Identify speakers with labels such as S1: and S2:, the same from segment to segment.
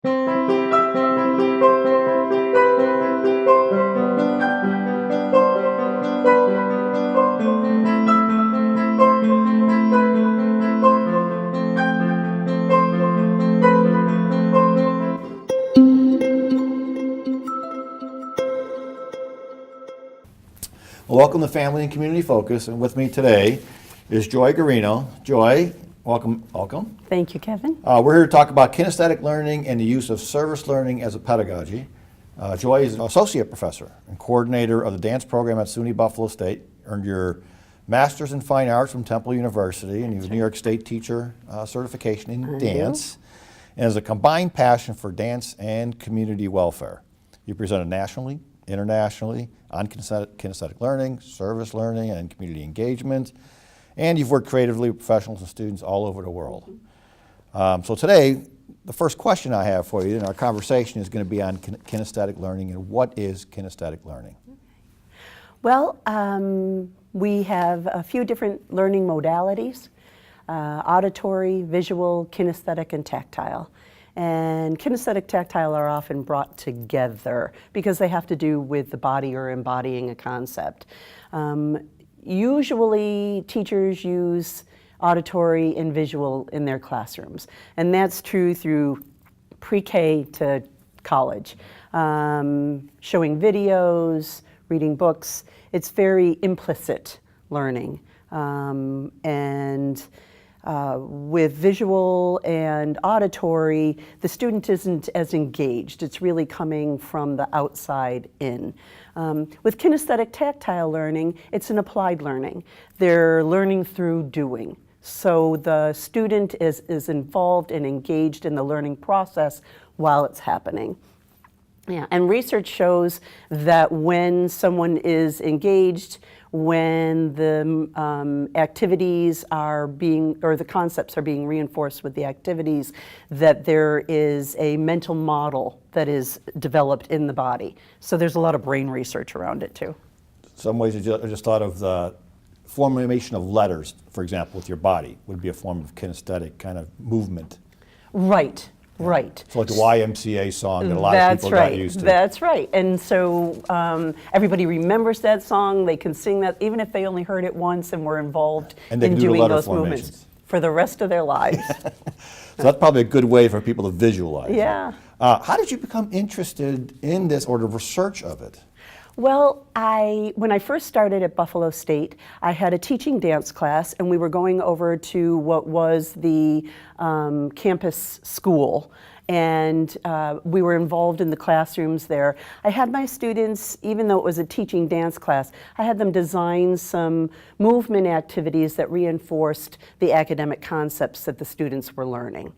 S1: Welcome to Family and Community Focus, and with me today is Joy Guarino. Joy, welcome.
S2: Thank you, Kevin.
S1: We're here to talk about kinesthetic learning and the use of service learning as a pedagogy. Joy is an associate professor and coordinator of the dance program at SUNY Buffalo State. Earned your Master's in Fine Arts from Temple University, and you have a New York State teacher certification in dance, and has a combined passion for dance and community welfare. You presented nationally, internationally on kinesthetic learning, service learning, and community engagement. And you've worked creatively with professionals and students all over the world. So today, the first question I have for you in our conversation is going to be on kinesthetic learning and what is kinesthetic learning?
S2: Well, we have a few different learning modalities, auditory, visual, kinesthetic, and tactile. And kinesthetic, tactile are often brought together because they have to do with the body or embodying a concept. Usually teachers use auditory and visual in their classrooms, and that's true through pre-K to college. Showing videos, reading books, it's very implicit learning. With visual and auditory, the student isn't as engaged. It's really coming from the outside in. With kinesthetic tactile learning, it's an applied learning. They're learning through doing. So the student is involved and engaged in the learning process while it's happening. Yeah, and research shows that when someone is engaged, when the activities are being, or the concepts are being reinforced with the activities, that there is a mental model that is developed in the body. So there's a lot of brain research around it too.
S1: Some ways I just thought of the formation of letters, for example, with your body would be a form of kinesthetic kind of movement.
S2: Right. Right.
S1: So like the YMCA song that a lot of people got used to.
S2: That's right. And so everybody remembers that song. They can sing that even if they only heard it once and were involved in doing those movements for the rest of their lives.
S1: So that's probably a good way for people to visualize.
S2: Yeah.
S1: How did you become interested in this or the research of it?
S2: Well, when I first started at Buffalo State, I had a teaching dance class, and we were going over to what was the campus school, and we were involved in the classrooms there. I had my students, even though it was a teaching dance class, I had them design some movement activities that reinforced the academic concepts that the students were learning.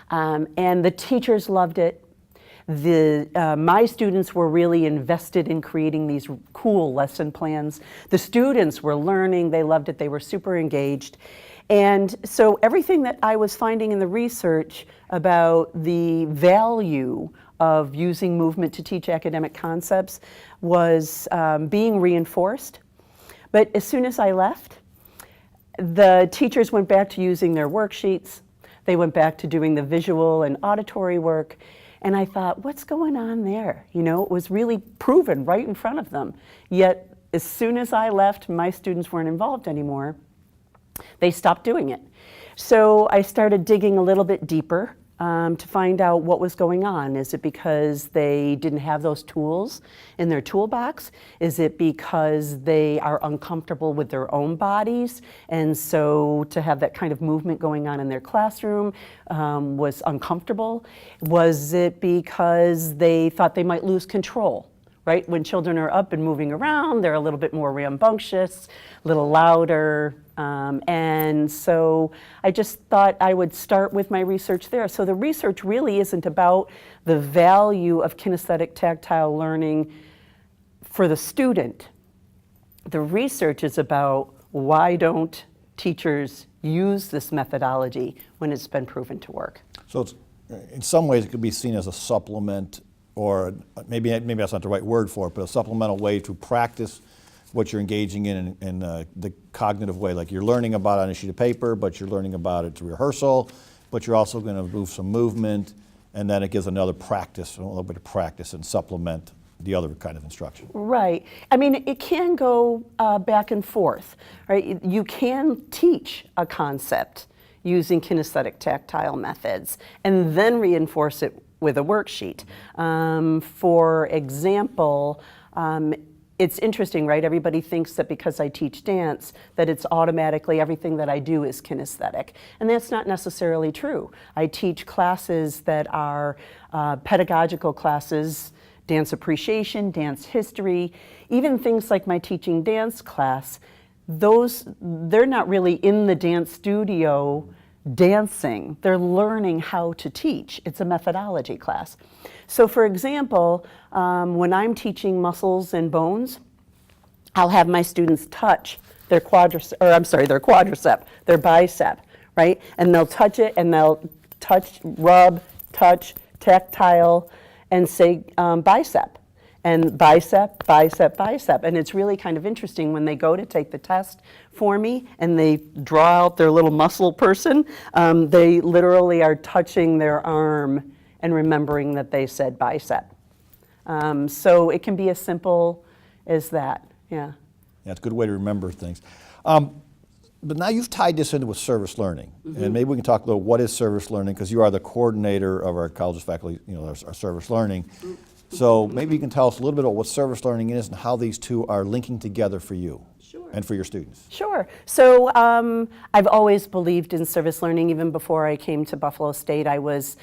S2: And the teachers loved it. My students were really invested in creating these cool lesson plans. The students were learning, they loved it, they were super engaged. And so everything that I was finding in the research about the value of using movement to teach academic concepts was being reinforced. But as soon as I left, the teachers went back to using their worksheets. They went back to doing the visual and auditory work. And I thought, what's going on there? You know, it was really proven right in front of them. Yet, as soon as I left, my students weren't involved anymore. They stopped doing it. So I started digging a little bit deeper to find out what was going on. Is it because they didn't have those tools in their toolbox? Is it because they are uncomfortable with their own bodies, and so to have that kind of movement going on in their classroom was uncomfortable? Was it because they thought they might lose control? Right? When children are up and moving around, they're a little bit more rambunctious, a little louder. And so I just thought I would start with my research there. So the research really isn't about the value of kinesthetic tactile learning for the student. The research is about why don't teachers use this methodology when it's been proven to work. So
S1: it's, in some ways it could be seen as a supplement, or maybe that's not the right word for it, but a supplemental way to practice what you're engaging in the cognitive way. Like you're learning about it on a sheet of paper, but you're learning about it through rehearsal, but you're also going to move some movement, and then it gives another practice, a little bit of practice, and supplement the other kind of instruction.
S2: Right. I mean, it can go back and forth, right? You can teach a concept using kinesthetic tactile methods and then reinforce it with a worksheet. For example, it's interesting, right? Everybody thinks that because I teach dance, that it's automatically everything that I do is kinesthetic. And that's not necessarily true. I teach classes that are pedagogical classes, dance appreciation, dance history, even things like my teaching dance class. They're not really in the dance studio dancing. They're learning how to teach. It's a methodology class. So for example, when I'm teaching muscles and bones, I'll have my students touch their quadricep, their bicep, right? And they'll touch it and they'll touch, rub, touch, tactile, and say bicep. And bicep, bicep, bicep. And it's really kind of interesting when they go to take the test for me and they draw out their little muscle person, they literally are touching their arm and remembering that they said bicep. So it can be as simple as that, yeah.
S1: Yeah, it's a good way to remember things. But now you've tied this into with service learning, and maybe we can talk a little, what is service learning, because you are the coordinator of our college's faculty, our service learning. So maybe you can tell us a little bit about what service learning is and how these two are linking together for you and for your students.
S2: Sure. So I've always believed in service learning. Even before I came to Buffalo State, I was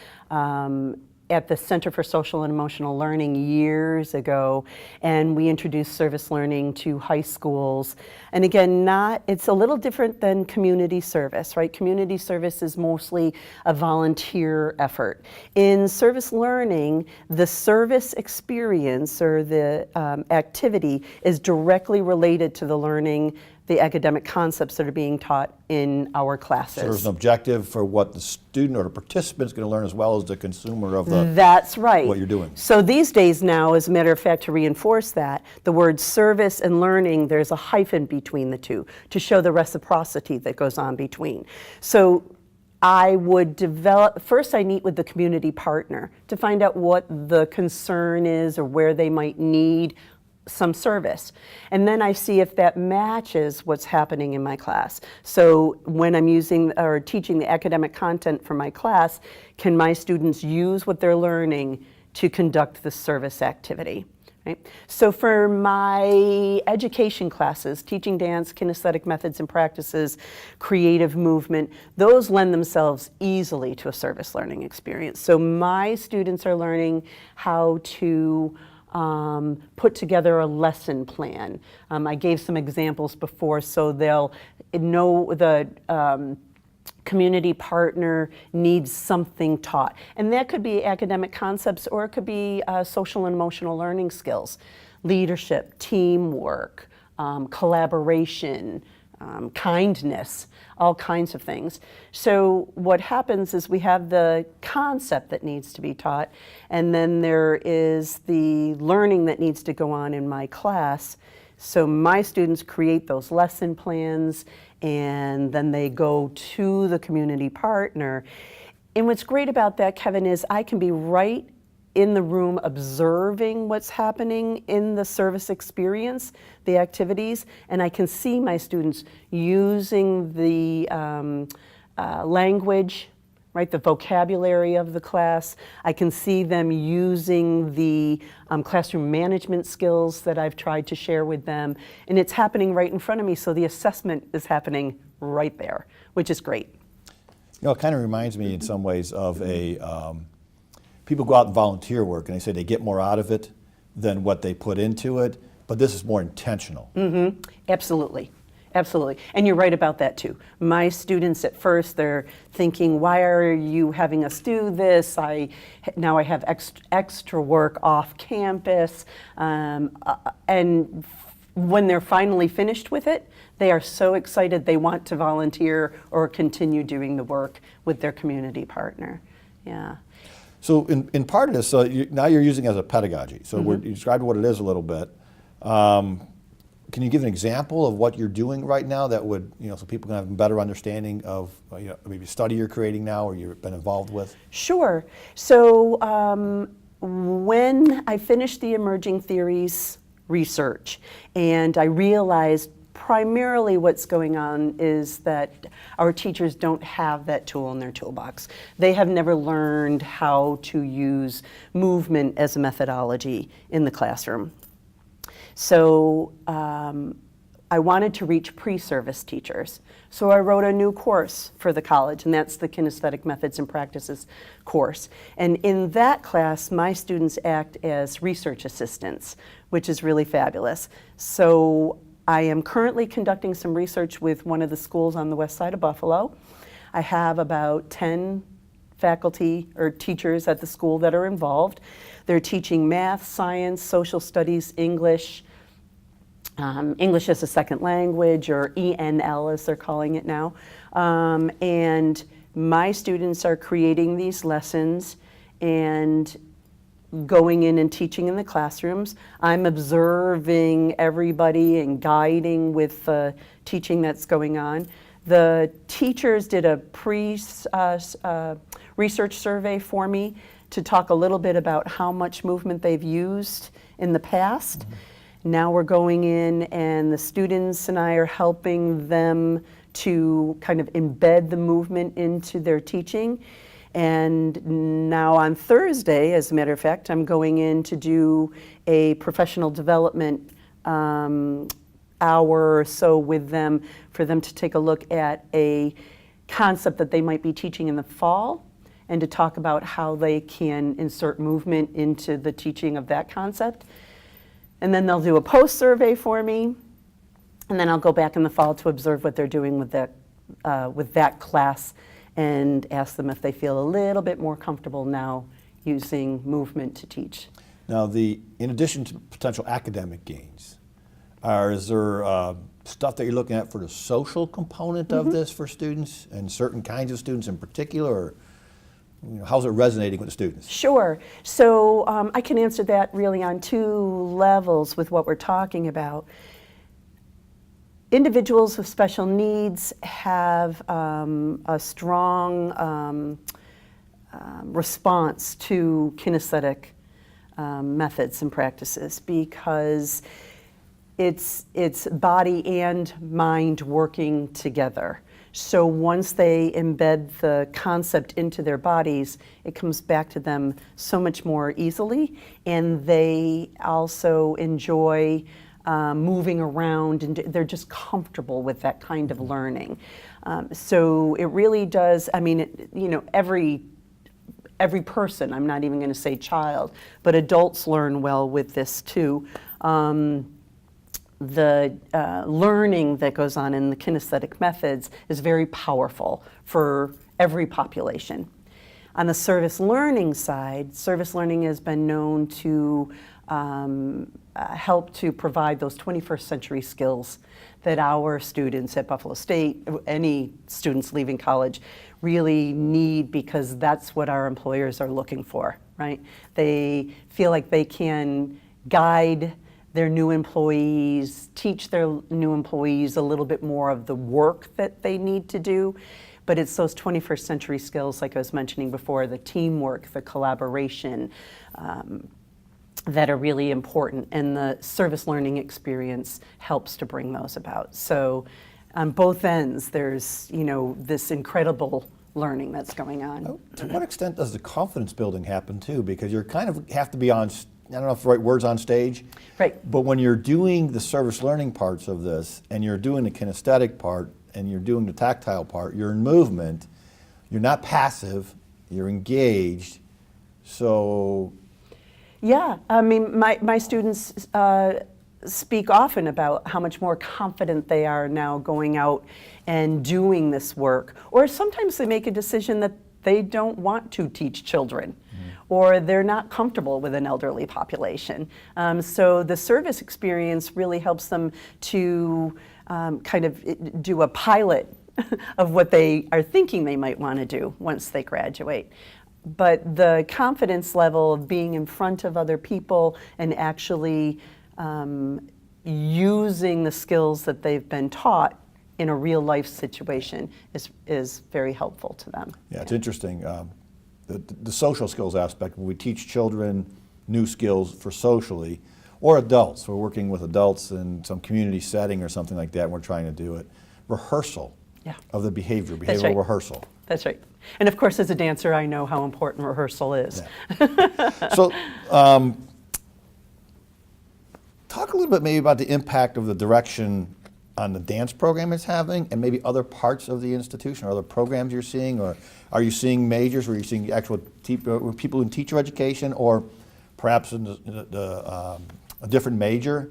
S2: at the Center for Social and Emotional Learning years ago, and we introduced service learning to high schools. And again, it's a little different than community service, right? Community service is mostly a volunteer effort. In service learning, the service experience or the activity is directly related to the learning, the academic concepts that are being taught in our classes.
S1: So there's an objective for what the student or the participant is going to learn, as well as the consumer of the
S2: That's right.
S1: what you're doing.
S2: So these days now, as a matter of fact, to reinforce that, the word service and learning, there's a hyphen between the two to show the reciprocity that goes on between. So I would first I meet with the community partner to find out what the concern is or where they might need some service. And then I see if that matches what's happening in my class. So when I'm using or teaching the academic content for my class, can my students use what they're learning to conduct the service activity? Right? So for my education classes, teaching dance, kinesthetic methods and practices, creative movement, those lend themselves easily to a service learning experience. So my students are learning how to put together a lesson plan. I gave some examples before, so they'll know the community partner needs something taught. And that could be academic concepts, or it could be social and emotional learning skills, leadership, teamwork, collaboration, kindness, all kinds of things. So what happens is we have the concept that needs to be taught, and then there is the learning that needs to go on in my class. So my students create those lesson plans, and then they go to the community partner. And what's great about that, Kevin, is I can be right in the room observing what's happening in the service experience, the activities, and I can see my students using the language, right, the vocabulary of the class. I can see them using the classroom management skills that I've tried to share with them, and it's happening right in front of me, so the assessment is happening right there, which is great.
S1: It kind of reminds me in some ways of people go out and volunteer work, and they say they get more out of it than what they put into it, but this is more intentional.
S2: Mm-hmm. Absolutely. Absolutely. And you're right about that too. My students at first, they're thinking, why are you having us do this? Now I have extra work off campus. And when they're finally finished with it, they are so excited they want to volunteer or continue doing the work with their community partner. Yeah.
S1: So in part of this, now you're using it as a pedagogy. So you described what it is a little bit. Can you give an example of what you're doing right now that would, so people can have a better understanding of maybe a study you're creating now or you've been involved with?
S2: Sure. So when I finished the emerging theories research and I realized primarily what's going on is that our teachers don't have that tool in their toolbox. They have never learned how to use movement as a methodology in the classroom. So I wanted to reach pre-service teachers. So I wrote a new course for the college, and that's the Kinesthetic Methods and Practices course. And in that class, my students act as research assistants, which is really fabulous. So I am currently conducting some research with one of the schools on the west side of Buffalo. I have about 10 faculty or teachers at the school that are involved. They're teaching math, science, social studies, English, English as a second language, or ENL as they're calling it now. And my students are creating these lessons and going in and teaching in the classrooms. I'm observing everybody and guiding with the teaching that's going on. The teachers did a research survey for me to talk a little bit about how much movement they've used in the past. Mm-hmm. Now we're going in and the students and I are helping them to kind of embed the movement into their teaching. And now on Thursday, as a matter of fact, I'm going in to do a professional development hour or so with them for them to take a look at a concept that they might be teaching in the fall and to talk about how they can insert movement into the teaching of that concept. And then they'll do a post survey for me, and then I'll go back in the fall to observe what they're doing with that class and ask them if they feel a little bit more comfortable now using movement to teach.
S1: Now, in addition to potential academic gains, is there stuff that you're looking at for the social component
S2: Mm-hmm.
S1: of this for students and certain kinds of students in particular, or how's it resonating with the students?
S2: Sure. So I can answer that really on two levels with what we're talking about. Individuals with special needs have a strong response to kinesthetic methods and practices because it's body and mind working together. So once they embed the concept into their bodies, it comes back to them so much more easily, and they also enjoy moving around, and they're just comfortable with that kind of learning. So it really does, I mean, every person, I'm not even going to say child, but adults learn well with this too. The learning that goes on in the kinesthetic methods is very powerful for every population. On the service learning side, service learning has been known to help to provide those 21st century skills that our students at Buffalo State, any students leaving college, really need, because that's what our employers are looking for, right? They feel like they can guide their new employees, teach their new employees a little bit more of the work that they need to do. But it's those 21st century skills, like I was mentioning before, the teamwork, the collaboration, that are really important. And the service learning experience helps to bring those about. So on both ends, there's, this incredible learning that's going on.
S1: To what extent does the confidence building happen too? Because you kind of have to be on, I don't know if the right word's on stage. Right. But when you're doing the service learning parts of this, and you're doing the kinesthetic part, and you're doing the tactile part, you're in movement, you're not passive, you're engaged. So.
S2: Yeah, I mean, my students speak often about how much more confident they are now going out and doing this work. Or sometimes they make a decision that they don't want to teach children, or they're not comfortable with an elderly population. So the service experience really helps them to kind of do a pilot of what they are thinking they might want to do once they graduate. But the confidence level of being in front of other people and actually using the skills that they've been taught in a real life situation is very helpful to them.
S1: Yeah, it's interesting. The social skills aspect, when we teach children new skills for socially, or adults, we're working with adults in some community setting or something like that, and we're trying to do it. Rehearsal of the behavior, behavioral rehearsal.
S2: That's right. And of course, as a dancer, I know how important rehearsal is.
S1: Yeah. So, talk a little bit maybe about the impact of the direction on the dance program it's having, and maybe other parts of the institution, or other programs you're seeing, or are you seeing majors, or are you seeing actual people in teacher education, or perhaps in a different major,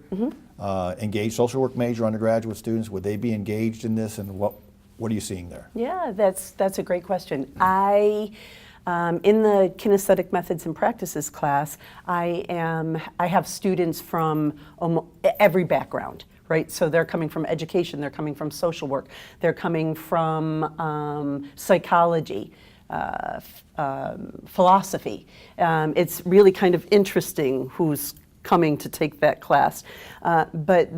S1: engaged social work major undergraduate students? Would they be engaged in this, and what are you seeing there?
S2: Yeah, that's a great question. In the Kinesthetic Methods and Practices class, I have students from every background, right? So they're coming from education, they're coming from social work, they're coming from psychology, philosophy. It's really kind of interesting who's coming to take that class. But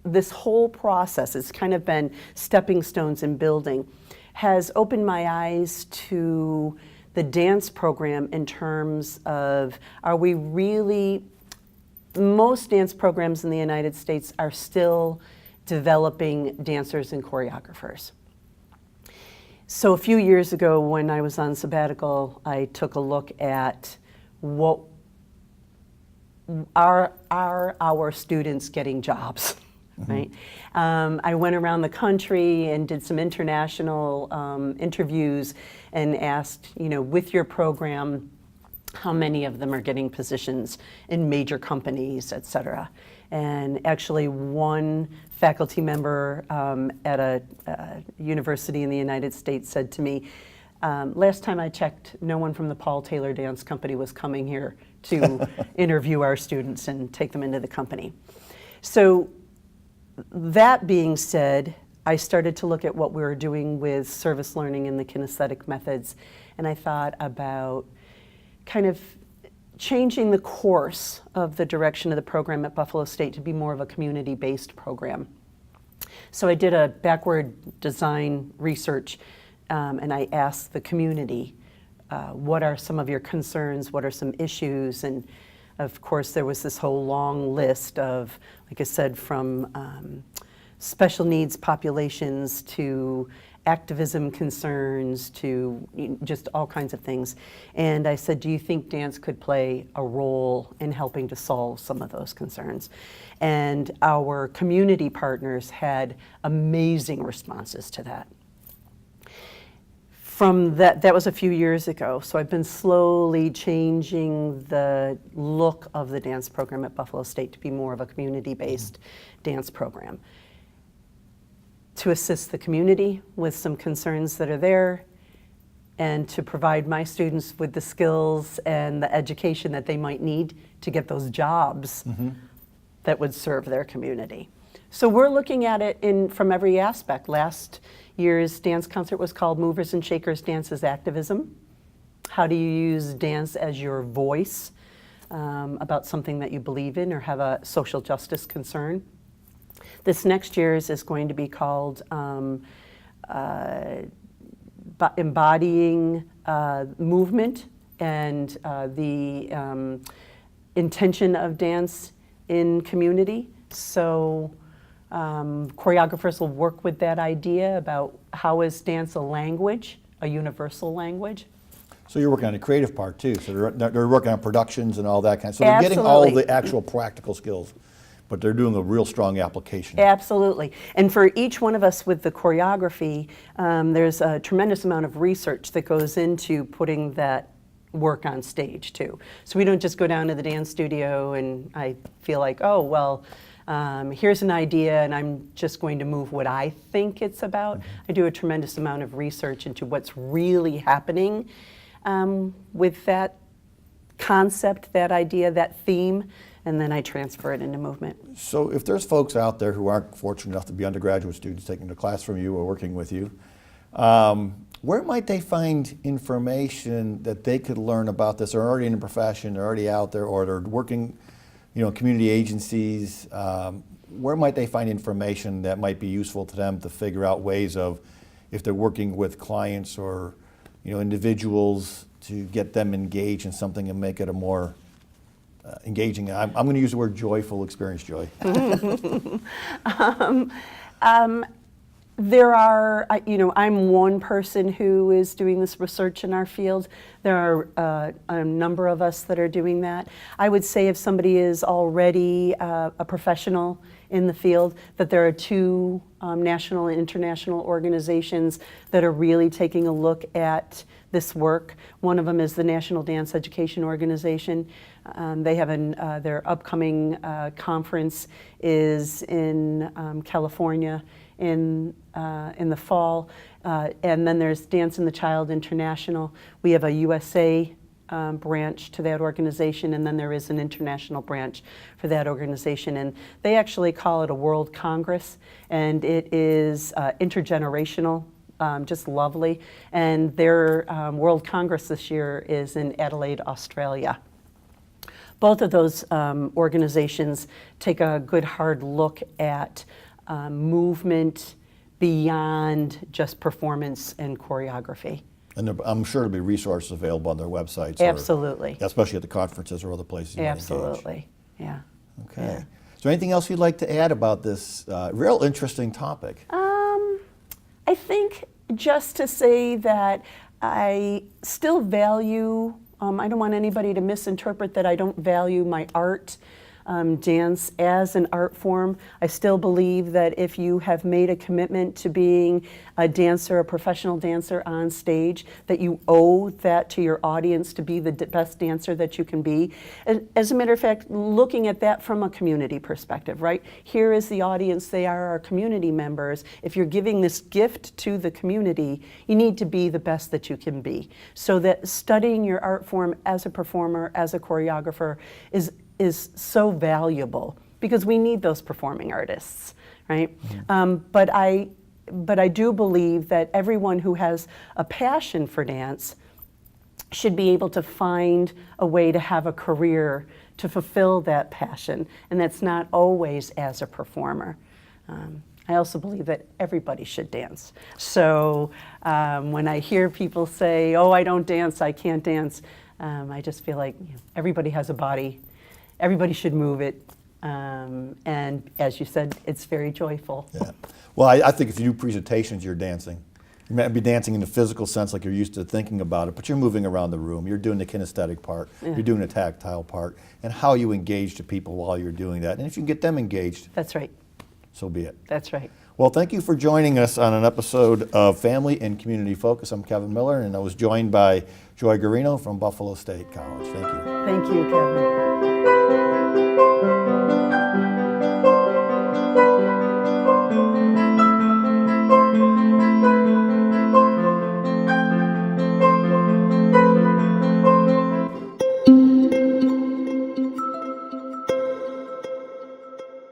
S2: this whole process, it's kind of been stepping stones in building, has opened my eyes to the dance program in terms of, most dance programs in the United States are still developing dancers and choreographers. So a few years ago when I was on sabbatical, I took a look at what are our students getting jobs, right? I went around the country and did some international interviews and asked, with your program, how many of them are getting positions in major companies, et cetera. And actually one faculty member at a university in the United States said to me, last time I checked, no one from the Paul Taylor Dance Company was coming here to interview our students and take them into the company. So that being said, I started to look at what we were doing with service learning and the kinesthetic methods, and I thought about kind of changing the course of the direction of the program at Buffalo State to be more of a community-based program. So I did a backward design research, and I asked the community, what are some of your concerns, what are some issues, and of course there was this whole long list of, like I said, from special needs populations to activism concerns to just all kinds of things. And I said, do you think dance could play a role in helping to solve some of those concerns? And our community partners had amazing responses to that. From that was a few years ago, so I've been slowly changing the look of the dance program at Buffalo State to be more of a community-based dance program, to assist the community with some concerns that are there, and to provide my students with the skills and the education that they might need to get those jobs that would serve their community. So we're looking at it from every aspect. Last year's dance concert was called Movers and Shakers Dance as Activism. How do you use dance as your voice about something that you believe in or have a social justice concern? This next year's is going to be called Embodying Movement and the intention of dance in community. So choreographers will work with that idea about how is dance a language, a universal language.
S1: So you're working on the creative part too, so they're working on productions and all that kind of, so they're getting all the actual practical skills, but they're doing a real strong application.
S2: Absolutely. And for each one of us with the choreography, there's a tremendous amount of research that goes into putting that work on stage too. So we don't just go down to the dance studio and I feel like, oh, well, here's an idea and I'm just going to move what I think it's about. I do a tremendous amount of research into what's really happening with that concept, that idea, that theme, and then I transfer it into movement.
S1: So if there's folks out there who aren't fortunate enough to be undergraduate students taking the class from you or working with you, where might they find information that they could learn about this? They're already in the profession, they're already out there, or they're working community agencies, where might they find information that might be useful to them to figure out ways of, if they're working with clients or individuals, to get them engaged in something and make it a more engaging, I'm going to use the word joyful experience, Joy.
S2: There are, I'm one person who is doing this research in our field. There are a number of us that are doing that. I would say if somebody is already a professional in the field, that there are two national and international organizations that are really taking a look at this work. One of them is the National Dance Education Organization. They have their upcoming conference is in California in the fall, and then there's Dance and the Child International. We have a USA branch to that organization, and then there is an international branch for that organization, and they actually call it a World Congress, and it is intergenerational, just lovely. And their World Congress this year is in Adelaide, Australia. Both of those organizations take a good hard look at movement beyond just performance and choreography.
S1: And I'm sure there'll be resources available on their websites.
S2: Absolutely.
S1: Especially at the conferences or other places you might engage.
S2: Absolutely, yeah.
S1: Okay.
S2: Yeah.
S1: Is there anything else you'd like to add about this real interesting topic?
S2: I think just to say that I still value, I don't want anybody to misinterpret that I don't value my art, dance as an art form. I still believe that if you have made a commitment to being a dancer, a professional dancer on stage, that you owe that to your audience to be the best dancer that you can be. And as a matter of fact, looking at that from a community perspective, right? Here is the audience, they are our community members. If you're giving this gift to the community, you need to be the best that you can be. So that studying your art form as a performer, as a choreographer is so valuable, because we need those performing artists, right? Mm-hmm. But I do believe that everyone who has a passion for dance should be able to find a way to have a career to fulfill that passion, and that's not always as a performer. I also believe that everybody should dance. So when I hear people say, "Oh, I don't dance, I can't dance," I just feel like everybody has a body. Everybody should move it, and as you said, it's very joyful.
S1: Yeah. Well, I think if you do presentations, you're dancing. You might be dancing in the physical sense, like you're used to thinking about it, but you're moving around the room. You're doing the kinesthetic part. Yeah. You're doing the tactile part, and how you engage the people while you're doing that. And if you can get them engaged,
S2: that's right.
S1: So be it.
S2: That's right.
S1: Well, thank you for joining us on an episode of Family and Community Focus. I'm Kevin Miller, and I was joined by Joy Guarino from Buffalo State College. Thank you.
S2: Thank you, Kevin.